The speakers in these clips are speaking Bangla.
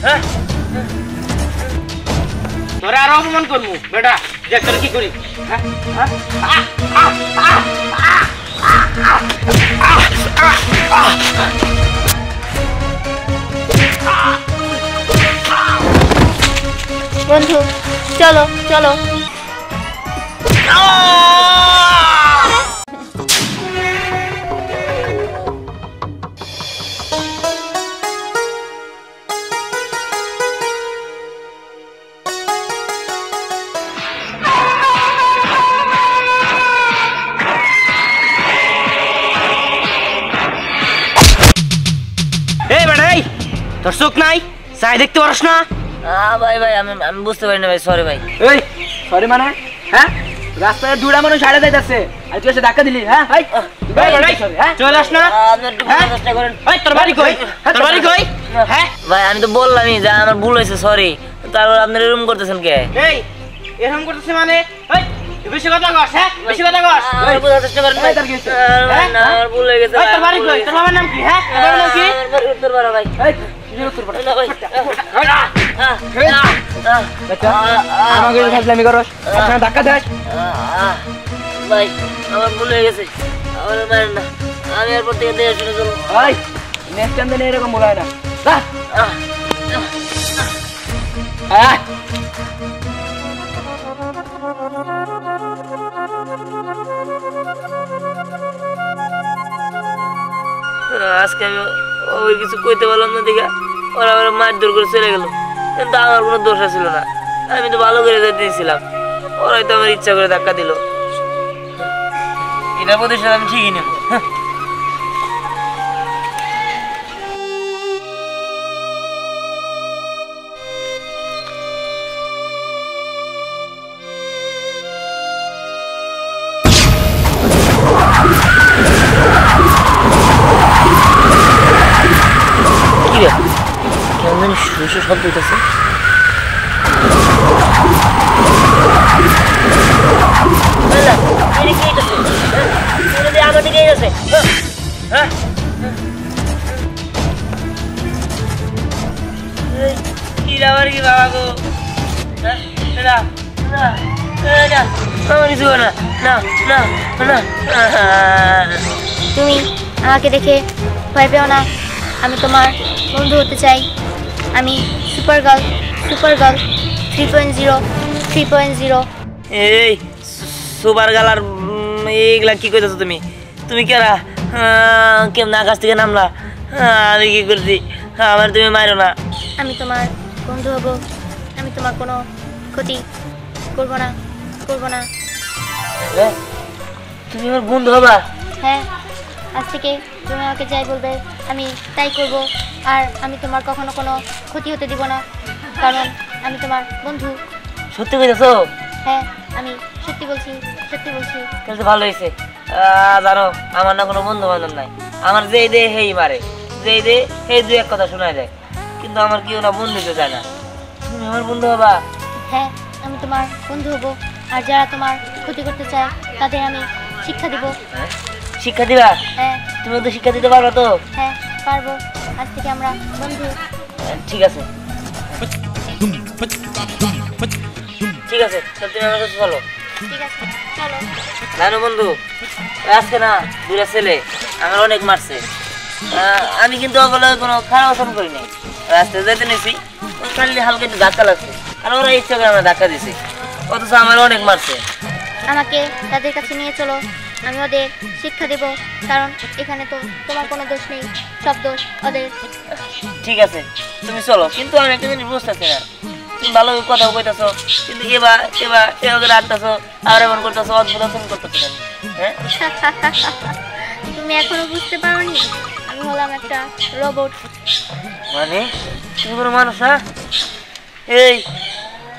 হ্যাঁ তোরা আর অপমান করবো বেটা দেখ তোরা কি করি বন্ধু চলো চলো তোর চোখ নাই চাই দেখতে পারস না ভাই ভাই আমি বুঝতে পারি না ভাই সরি ভাই এই সরি মানে হ্যাঁ রাস্তায় দুড়া মানুষ হাড়ে যাইতাছে আর তুই এসে ধাক্কা দিলি হ্যাঁ চলে আস না চেষ্টা করেন তোর বাড়ি কই তোর বাড়ি কই হ্যাঁ ভাই আমি তো বললামই যে আমার ভুল হয়েছে সরি তারপর আপনারা এরকম করতেছেন কে এই এরকম করতেছে মানে বেশি কথা কস হ্যাঁ বেশি কথা কস বুঝার চেষ্টা করেন ভাই না আমার ভুল হয়ে গেছে তোর বাড়ি কই তোর বাবার নাম কি হ্যাঁ তোর বাবার নাম কি উত্তর পাড়া ভাই আমাকে ফাজলামি করস ধাক্কা দেয় ভাই আমার ভুল হয়ে গেছে আমার মারেন না আমি এরপর থেকে দেখে শুনে চলবো ভাই নেক্সট টাইম দিন এরকম বলা হয় না আজকে আমি ওই কিছু কইতে পারলাম না দেখে ওরা আমার মারধর করে চলে গেল কিন্তু আমার কোনো দোষ ছিল না আমি তো ভালো করে দিয়েছিলাম ওরাই তো আমার ইচ্ছা করে ধাক্কা দিল এটা প্রতিশোধ আমি ঠিকই নেব কি রে কেমন জানি সুসু শব্দ হইতেছে আমার দিকে গেছে কি আবার কি বাবা গো আমার কিছু না না না না তুমি আমাকে দেখে ভয় পেও না আমি তোমার বন্ধু হতে চাই আমি সুপার গার্ল 3.0 এই সুপার গার্ল আর এইগুলা কি কইতেছো তুমি তুমি কেরা কেমন আকাশ থেকে নামলা আমি কি করছি আমার তুমি মারো না আমি তোমার বন্ধু হব আমি তোমার কোনো ক্ষতি করব না তুমি আমার বন্ধু হবা হ্যাঁ আজ থেকে তুমি আমাকে যাই বলবে আমি তাই করব আর আমি তোমার কখনো কোনো ক্ষতি হতে দিব না কারণ আমি তোমার বন্ধু সত্যি কইতেছো হ্যাঁ আমি সত্যি বলছি তাহলে ভালো হয়েছে জানো আমার না কোনো বন্ধু বান্ধব নাই আমার যেই দে হেই মারে যেই দে সেই দু এক কথা শোনা যায় কিন্তু আমার কেউ না বন্ধু তো যায় না তুমি আমার বন্ধু হবা হ্যাঁ আমি তোমার বন্ধু হব আর যারা তোমার ক্ষতি করতে চায় তাদের আমি শিক্ষা দিব শিক্ষা দিবা হ্যাঁ তুমি তো শিক্ষা দিতে পারো তো হ্যাঁ পারবো আজ থেকে আমরা বন্ধু ঠিক আছে ঠিক আছে তাহলে তুমি আমার কাছে চলো ঠিক আছে চলো জানো বন্ধু আজকে না দুটা ছেলে আমার অনেক মারছে আমি কিন্তু ওগুলো কোনো খারাপ আচরণ করি নাই রাস্তায় যেতে নিয়েছি খালি হালকা একটু ধাক্কা লাগছে আর ওরা ইচ্ছা করে আমার ধাক্কা দিছে অথচ আমার অনেক মারছে আমাকে তাদের কাছে নিয়ে চলো আমি ওদের শিক্ষা দেব কারণ এখানে তো তোমার কোনো দোষ নেই সব দোষ ওদের ঠিক আছে তুমি চলো কিন্তু আমি একটা জিনিস বুঝতেছি না তুমি ভালো কথা কইতেছো কিন্তু এবার এবার আটতেছো আর এমন করতেছো অদ্ভুত আচরণ করতেছো হ্যাঁ তুমি এখনো বুঝতে পারোনি আমি হলাম একটা রোবট মানে তুমি কোনো মানুষ না এই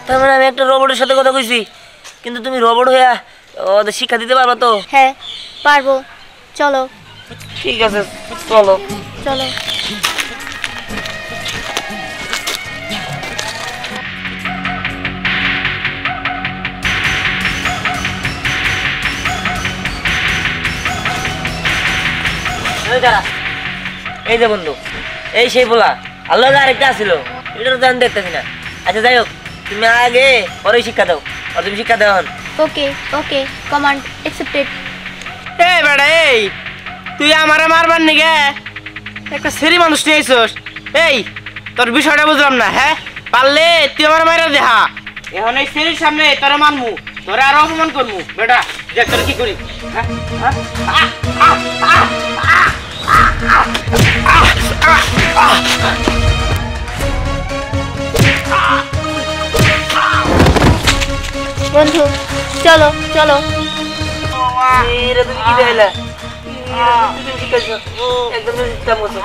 তার মানে আমি একটা রোবটের সাথে কথা কইছি কিন্তু তুমি রোবট হইয়া ওদের শিক্ষা দিতে পারবা তো হ্যাঁ পারবো চলো ঠিক আছে চলো চলো এই যে বন্ধু এই সেই বলা আল্লাহ আরেকটা আছিল এটা তো জান দেখতেছি না। আচ্ছা যাই হোক, তুমি আগে ওরই শিক্ষা দাও, আর তুমি শিক্ষা দাও। ওকে ওকে, কমান্ড অ্যাকসেপ্টেড। এই বেটা এই, তুই আমারে মারবার নিগে একটা সেরি মানুষ নিয়ে আইছস। এই তোর বিষয়টা বুঝলাম না। হ্যাঁ পারলে তুই আমার মাইরা দেখা। এখন এই সেরির সামনে তোরা মানমু, তোরা আরো অপমান করমু। বেটা দেখ তোর কি করি। বন্ধু চলো চলো। এরা তুমি কি দেখাইলা? তুমি শিখাইছো একদম চিন্তা করছো।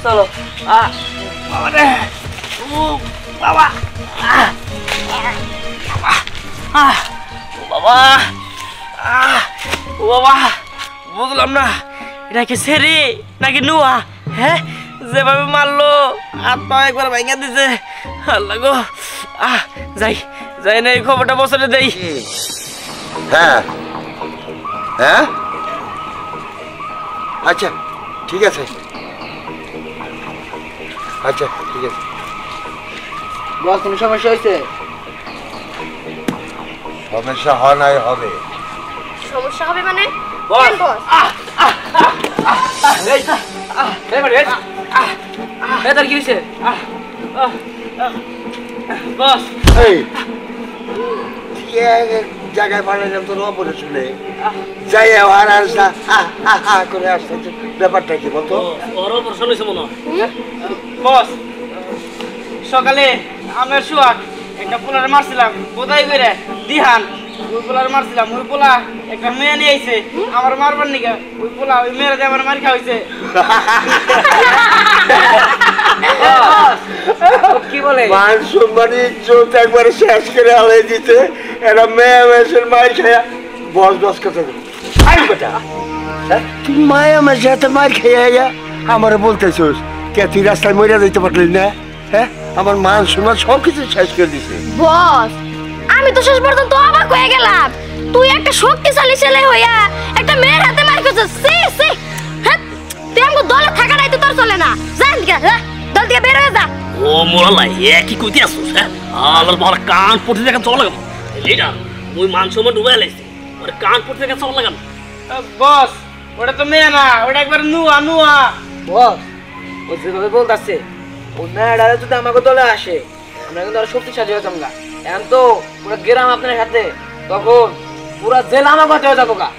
চলো। বাবা বাবা ও বাবা, বুঝলাম না এটা কি সেরি নাকি নুয়া। হ্যাঁ যেভাবে মারলো, হাত পা একবার ভেঙে দিছে। আল্লাহ গো, যাই যাই না, এই খবরটা বছরে দেই। হ্যাঁ হ্যাঁ, আচ্ছা ঠিক আছে, আচ্ছা ঠিক আছে। বস কোনো সমস্যা হয়েছে? সমস্যা হয় নাই হবে। সমস্যা হবে মানে? বস কেন বস? তোর কি হয়েছে বস? এই এক জায়গায় পাঠালাম তোর অপরে শুনে যাই আর আসা করে আসতে, ব্যাপারটা কি বলতো? ওর অপারেশন হয়েছে মনে হয়। বস সকালে আমার শুয়াক একটা পোলার মারছিলাম, কোথায় করে দিহান ওই পোলার মারছিলাম। ওই পোলা একটা মেয়ে নিয়ে আইছে আমার মারবার নিকা। ওই পোলা ওই মেয়েরা দিয়ে আমার মার খাওয়াইছে। কি বলে মান সম্মান ইজ্জত একবারে শেষ করে আলাই দিতে এরা মেয়ে মেয়েছের মায়ের খায়া বস বস কথা আই বেটা, তুই মায়া মেয়ের সাথে মায়ের খাইয়া আমার বলতেছিস কে তুই রাস্তায় মরিয়া দিতে পারলি না? হ্যাঁ আমার মান সম্মান সব কিছু শেষ করে দিছে। বস আমি তো শেষ পর্যন্ত অবাক হয়ে গেলাম। তুই একটা শক্তিশালী ছেলে হইয়া একটা মেয়ের হাতে মার খেয়েছিস। সি সি, হ্যাঁ তুই আমাকে দলে থাকা নাই তো তোর চলে না। জান কে দল থেকে বের হয়ে যা। ও মোরালা কি কইতে আসছিস? হ্যাঁ আলার বড় কান পড়তে দেখা চল লাগাম। এইটা মুই মানসম্মান ডুবাই লাইছি, ওর কান পড়তে দেখা চল লাগাম। বস ওটা তো মেয়ে না, ওটা একবার নুয়া নুয়া। বস ও যেভাবে বলতেছে ওই মেয়েটা যদি আমাকে দলে আসে আমরা কিন্তু আরো শক্তিশালী হতাম গা। এখন তো পুরো গ্রাম আপনার হাতে, তখন পুরা জেলা আমার কাছে হয়ে যাবো গা।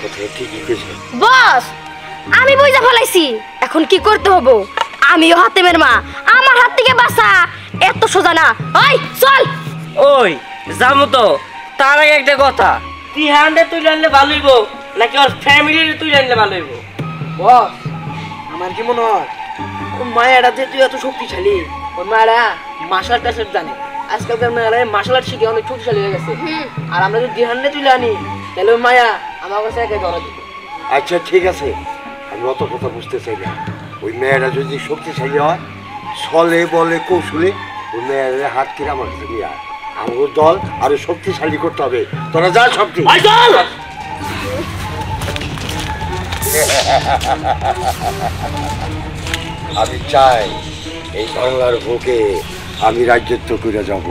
কথা ঠিকই কইছে বস আমি বুঝা ফেলাইছি এখন কি করতে হবে। আমিও হাতেমের মা, আমার হাত থেকে বাঁচা এত সোজা না। ওই চল। ওই যাবো তো, তার আগে একটা কথা, তুই হ্যান্ডে তুই আনলে ভালো হইব নাকি ওর ফ্যামিলির তুই আনলে ভালো হইব? বস আমার কি মনে হয় ওই মায়েরা যে তুই এত শক্তিশালী, ওই মায়েরা মার্শাল আর্ট জানে। আজকালকার মেয়েরা মার্শাল আর্ট শিখে অনেক শক্তিশালী হয়ে গেছে। আর আমরা যদি দিহান্ডে তুলে আনি তাহলে ওই মায়া আমার কাছে একাই ধরা দিবে। আচ্ছা ঠিক আছে, আমি অত কথা বুঝতে চাই না। ওই মেয়েরা যদি শক্তিশালী হয় ছলে বলে কৌশলে ওই মেয়েরা হাত কিনে আমার কাছে নিয়ে আয়। আমার দল আরো শক্তিশালী করতে হবে। তোরা যা শক্তি আই চল। আমি চাই এই বাংলার বুকে আমি রাজ্যত্ব করে যাব,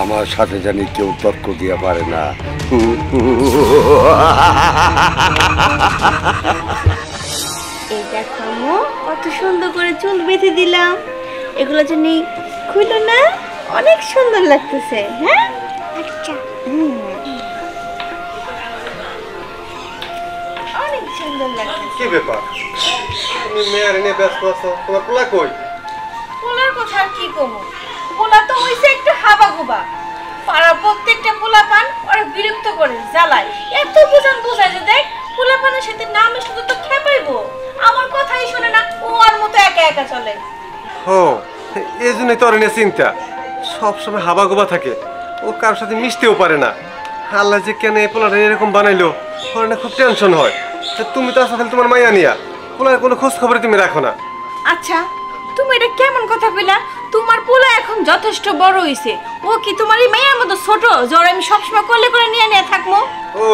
আমার সাথে জানি কেউ তর্ক দিয়া পারে না। এই দেখো আম্মু, কত সুন্দর করে চুল বেঁধে দিলাম। এগুলো জানি খুলো না, অনেক সুন্দর লাগতেছে। হ্যাঁ আচ্ছা অনেক সুন্দর লাগতেছে। কি ব্যাপার, তুমি মেয়ের এনে ব্যস্ত আছো? তোমার পোলা কই? পোলার কথা আর কি কমু, পোলা তো হইছে একটা হাবাগোবা। পাড়ার প্রত্যেকটা পোলা পান ওরা বিরক্ত করে জ্বালায়। এত বোঝায় যে দেখ পোলা পানের সাথে না মিশলে তো খেপাইবো। আমার কথাই শোনে না, ও আর মতো একা একা চলে। ও এই জন্যই তোর নিয়ে চিন্তা, সবসময় হাবাগোবা থাকে, ও কারোর সাথে মিশতেও পারে না। আল্লাহ যে কেন এই পোলাটা এরকম বানাইলো, ওর না খুব টেনশন হয়। তা তুমি তো আসলে তোমার মাইয়া নিয়া পোলার কোনো খোঁজ খবরই তুমি রাখো না। আচ্ছা তুমি এটা কেমন কথা কইলা? তোমার পোলা এখন যথেষ্ট বড় হইছে, ও কি তোমার এই মেয়ের মতো ছোট যে ওর আমি সবসময় কোলে করে নিয়ে নিয়ে থাকবো? ও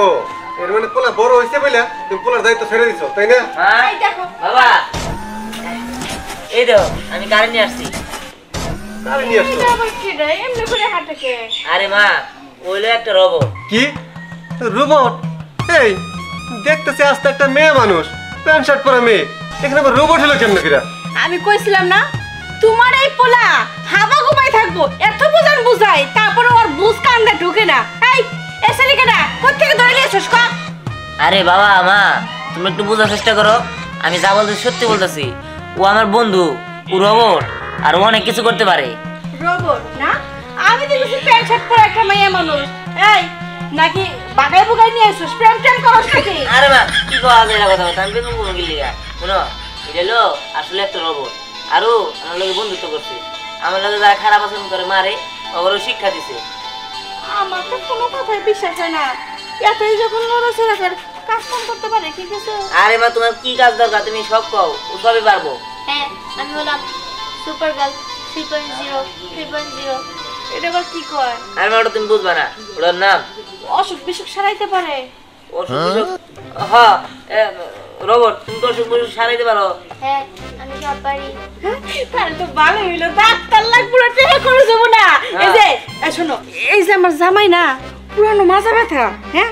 এর মানে পোলা বড় হইছে বলে তুমি পোলার দায়িত্ব ছেড়ে দিছো, তাই না? হ্যাঁ এই দেখো বাবা, এই দেখো আমি গাড়ি নিয়ে আসছি। কারে নিয়ে আসছো? এটা আবার কি রে এমনি করে হাঁটাকে? আরে মা ওইলো একটা রোবট। কি রোবট? এই দেখতেছে আস্তে একটা মেয়ে মানুষ, প্যান্ট শার্ট পরা মেয়ে, এখানে আবার রোবট হলো কেমন কিরা? আমি কইছিলাম না তোমার এই পোলা হাবা গোবাই থাকবো, এত বুঝান বুঝাই তারপরে ওর বুঝ কান্দা ঢুকে না। এই এসে কেডা কোত্থেকে ধরে নিয়ে এসেছ? আরে বাবা মা তুমি একটু বোঝার চেষ্টা করো, আমি যা বলতেছি সত্যি বলতেছি। ও আমার বন্ধু, ও রোবট আর ও অনেক কিছু করতে পারে। রোবট না? আমি দেখেছি প্যান্ট শার্ট পরা একটা মেয়ে মানুষ। এই নাকি বাগাই বুগাই নিয়ে এসেছ? প্রেম টেম করছ নাকি? আরে মা কি কো আজ এটা কথা আমি বেগুন কোনো গিলি গা শুনো, এটা হলো আসলে একটা রোবট। আরো আমার লগে বন্ধুত্ব করছে, আমার লগে যারা খারাপ আচরণ করে মারে ওগুলো শিক্ষা দিছে। আমার তো কোনো কথাই বিশ্বাস হয় না, এতই যখন লড়াচড়া করে কাজ কাম করতে পারে। ঠিক আছে আরে মা তোমার কি কাজ দরকার তুমি সব কও, ও সবই পারবো। হ্যাঁ আমি হলাম সুপার গার্ল 3.0। এটা আবার কি কয়? আর মা ওটা তুমি বুঝবা না, ওটার নাম অসুখ বিসুখ সারাইতে পারে? অসুখ বিসুখ। হ্যাঁ রোবট, তুমি তো অসুখ বিসুখ সারাইতে পারো। হ্যাঁ আমি সব পারি। তাহলে তো ভালো হইলো, ডাক্তার লাগবে না, টেকা করে যাবো না। এই যে শোনো, এই যে আমার জামাই না পুরানো মাজা ব্যথা, হ্যাঁ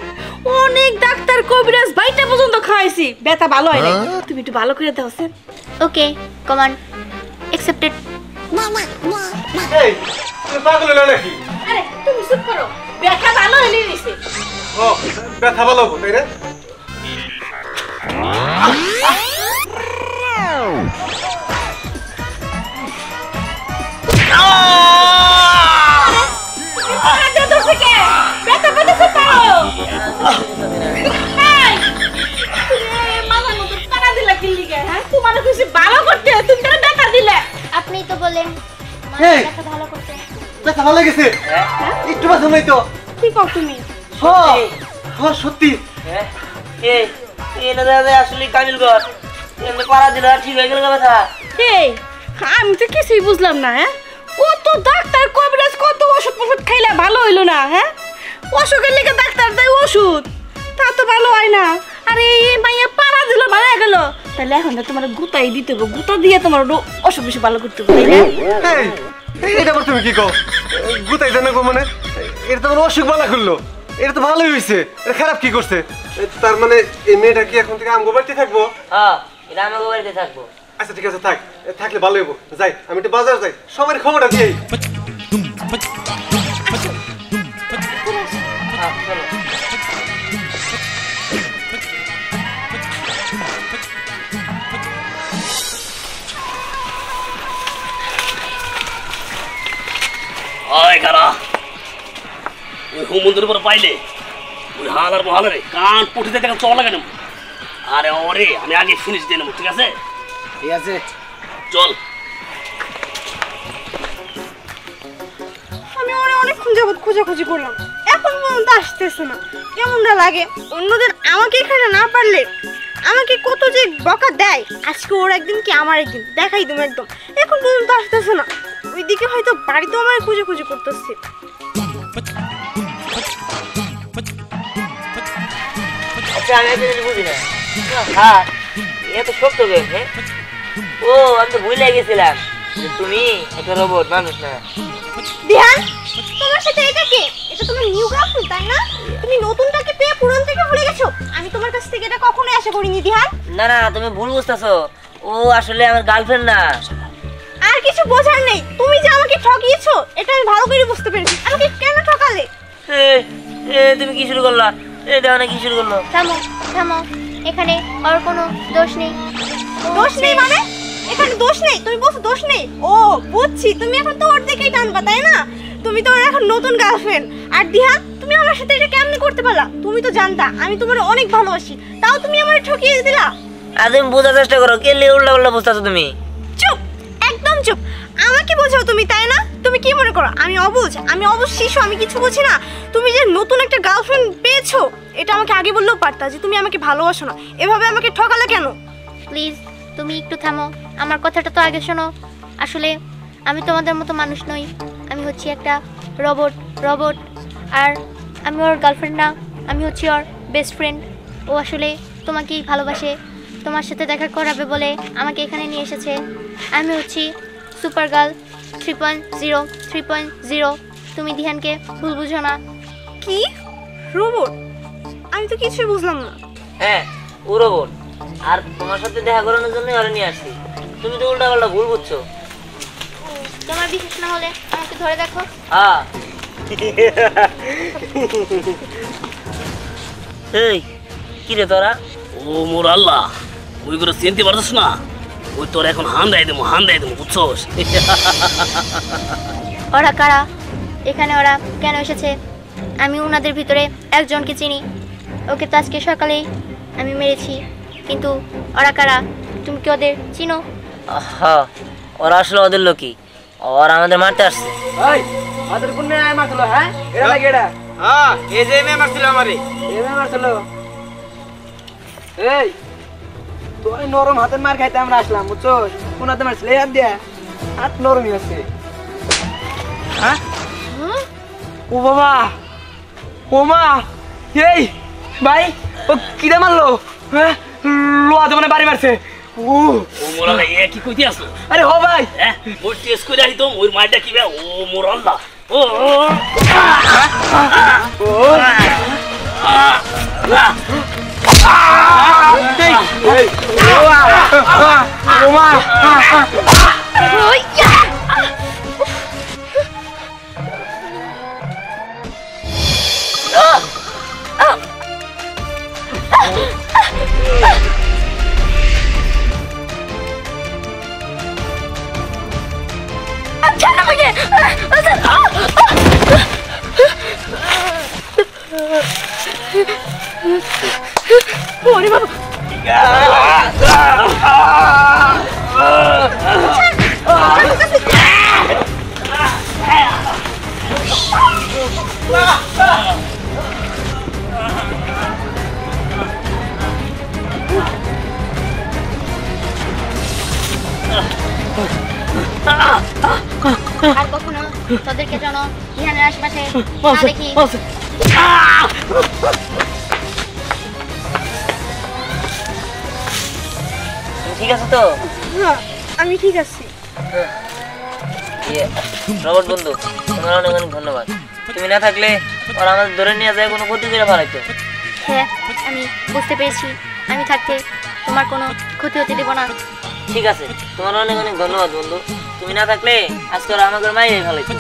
অনেক ডাক্তার কবিরাজ বাইটা পর্যন্ত খাওয়াইছি, ব্যথা ভালো হয় নাই। তুমি একটু ভালো করে দাও স্যার। ওকে কমান্ড অ্যাকসেপ্টেড। এই তুমি পাগল হলো নাকি? আরে তুমি চুপ করো, ব্যথা ভালো হইলে দিছে। ও ব্যথা ভালো হবো তাই না? ব্যথা ধরছে কে? ব্যথা পেতেছে পারো? এই তুমি মাথার মধ্যে টাকা দিলা কি লিগে? হ্যাঁ তোমার কিছু ভালো করতে তুমি তার ব্যথা দিলে। আপনিই তো বলেন এই! মাথা ভালো করতে। ব্যথা ভালো লেগেছে? একটু ব্যথা নাই তো? কি কর তুমি? হ্যাঁ হ্যাঁ সত্যি। হ্যাঁ এটা দাদা আসলে কামিল গর এমনি পাড়া দিল ঠিক হয়ে গেল কথা। এই আমি তো কিছুই বুঝলাম না। হ্যাঁ কত ডাক্তার কবিরাজ কত ওষুধ ফষুধ খাইলে ভালো হইলো না। হ্যাঁ অসুখের লেগে ডাক্তার দেয় ওষুধ, তা তো ভালো হয় না। আরে এই মাইয়া পাড়া দিল মারা গেল, তাহলে এখন তো তোমার গুতাই দিতে হবে, গুতা দিয়ে তোমার অসুখ বেশি ভালো করতে হবে, তাই না? এটা আবার তুমি কি কও? গুতাই জানা গো মানে এটা তো আমার অসুখ বালা করলো, এটা তো ভালোই হয়েছে, এটা খারাপ কি করছে? তার মানে এই মেয়েটা কি এখন থেকে আমগো বাড়িতে থাকবো? হ্যাঁ এটা আমাকে বাড়িতে থাকবো। আচ্ছা ঠিক আছে থাক, থাকলে ভালো হইব। যাই আমি একটু বাজার যাই, সবার খবরটা দিই। হ্যাঁ চলো। ওই কারা ওই হুমন্দির উপর পাইলে ওই হালার মহালে রে কান পটিতে দেখা চল লাগে না। আরে ওরে আমি আগে ফিনিশ দিয়ে নেবো, ঠিক আছে? ঠিক আছে চল। আমি অনেকক্ষণ যাবত খোঁজাখুঁজি করলাম, এখন পর্যন্ত আসতেছে না। কেমনটা লাগে অন্যদের আমাকে এখানে না পারলে আমাকে কত যে বকা দেয়। আজকে ওর একদিন কি আমার একদিন দেখাই তুমি একদম। এখন পর্যন্ত আসতেছে না, ওইদিকে হয়তো বাড়িতেও আমার খুঁজে করতেছে। আচ্ছা আমি একটা জিনিস বুঝি না, হ্যাঁ এত শক্ত গেম। হ্যাঁ ও আমি তো ভুলে গেছিলাম যে তুমি একটা রোবট মানুষ না। বিহান তোমার সাথে এটা কি? এটা তোমার নিউ গার্লফ্রেন্ড তাই না? তুমি নতুনটাকে পেয়ে পুরান থেকে ভুলে গেছো? আমি তোমার কাছ থেকে এটা কখনোই আশা করিনি দিহান। না না তুমি ভুল বুঝতেছো, ও আসলে আমার গার্লফ্রেন্ড না। আর কিছু বোঝার নেই, তুমি যে আমাকে ঠকিয়েছো এটা আমি ভালো করে বুঝতে পেরেছি। আমাকে কেন ঠকালে? তুমি কি শুরু করলা? দেখো না কি শুরু করলো। থামো থামো, এখানে আর কোনো দোষ নেই। দোষ নেই মানে? এখানে দোষ নেই? তুমি বলছো দোষ নেই? ও বুঝছি, তুমি এখন তো ওর দিকেই টানবা তাই না? তুমি তো ওর এখন নতুন গার্লফ্রেন্ড। আর দিহান তুমি আমার সাথে এটা কেমনে করতে পারলা? তুমি তো জানতা আমি তোমার অনেক ভালোবাসি, তাও তুমি আমারে ঠকিয়ে দিলা। আর তুমি বোঝার চেষ্টা করো, কে উল্টা উল্টা বুঝতেছো তুমি। চুপ, একদম চুপ। আমাকে বোঝাও তুমি তাই না? তুমি কি মনে করো আমি অবুঝ? আমি অবুঝ শিশু, আমি কিছু বুঝি না? তুমি যে নতুন একটা গার্লফ্রেন্ড পেয়েছো এটা আমাকে আগে বললেও পারতা যে তুমি আমাকে ভালোবাসো না। এভাবে আমাকে ঠকালে কেন? প্লিজ তুমি একটু থামো, আমার কথাটা তো আগে শোনো। আসলে আমি তোমাদের মতো মানুষ নই, আমি হচ্ছি একটা রোবট। আর আমি ওর গার্লফ্রেন্ড না, আমি হচ্ছি ওর বেস্ট ফ্রেন্ড। ও আসলে তোমাকেই ভালোবাসে, তোমার সাথে দেখা করাবে বলে আমাকে এখানে নিয়ে এসেছে। আমি হচ্ছি সুপার গার্ল 3.0 3.0 তুমি দিহানকে ভুল বুঝো না। কি রোবট? আমি তো কিছুই বুঝলাম না। হ্যাঁ ও রোবট, আর তোমার সাথে দেখা করানোর জন্যই ওরা নিয়ে আসছি। তুমি তো উল্টা পাল্টা ভুল বুঝছো। তোমার বিশ্বাস না হলে আমাকে ধরে দেখো। হ্যাঁ এই কি রে তোরা? ও মোর আল্লাহ, ওই করে চিনতে পারছিস না? ওই তোর এখন হান দেয় দেবো বুঝছোস? ওরা কারা, এখানে ওরা কেন এসেছে? আমি ওনাদের ভিতরে একজনকে চিনি, ওকে তো আজকে সকালেই আমি মেরেছি। কিন্তু ওরা কারা, তুমি কি ওদের চিনো? হ্যাঁ ওরা আসলে ওদের লোকই, ওরা আমাদের মারতে আসছে। হ্যাঁ এই যে মেয়ে মারছিল আমারে। এই তোর নরম হাতের মার খাইতে আমরা আসলাম বুঝছোস? কোন হাতে মারছিল? এই হাত দিয়া, হাত নরমই আছে। হ্যাঁ ও বাবা, ও মা, এই ভাই ও কিরা মারলো? হ্যাঁ লোয়া তো মানে বাড়ি মারছে। ও মোর আল্লাহ, এ কি কইতে আসো? আরে ও ভাই, হ্যাঁ ওই টেস্ট করে আসি তো, ওই মাইটা কি বে? ও মোর আল্লাহ, ও ও মা, আর কখনো তোদেরকে যেন ইহানের আশেপাশে না দেখি। ঠিক আছে তো? আমি ঠিক আছি। রোবট বন্ধু, তোমার অনেক অনেক ধন্যবাদ। তুমি না থাকলে ওরা আমাদের ধরে নিয়ে যায় কোনো ক্ষতি করে ফেলাইতো। হ্যাঁ আমি বুঝতে পেরেছি, আমি থাকতে তোমার কোনো ক্ষতি হতে দেব না। ঠিক আছে, তোমার অনেক অনেক ধন্যবাদ বন্ধু। তুমি না থাকলে আজকে ওরা আমাদের মাইরে ফেলাইতো।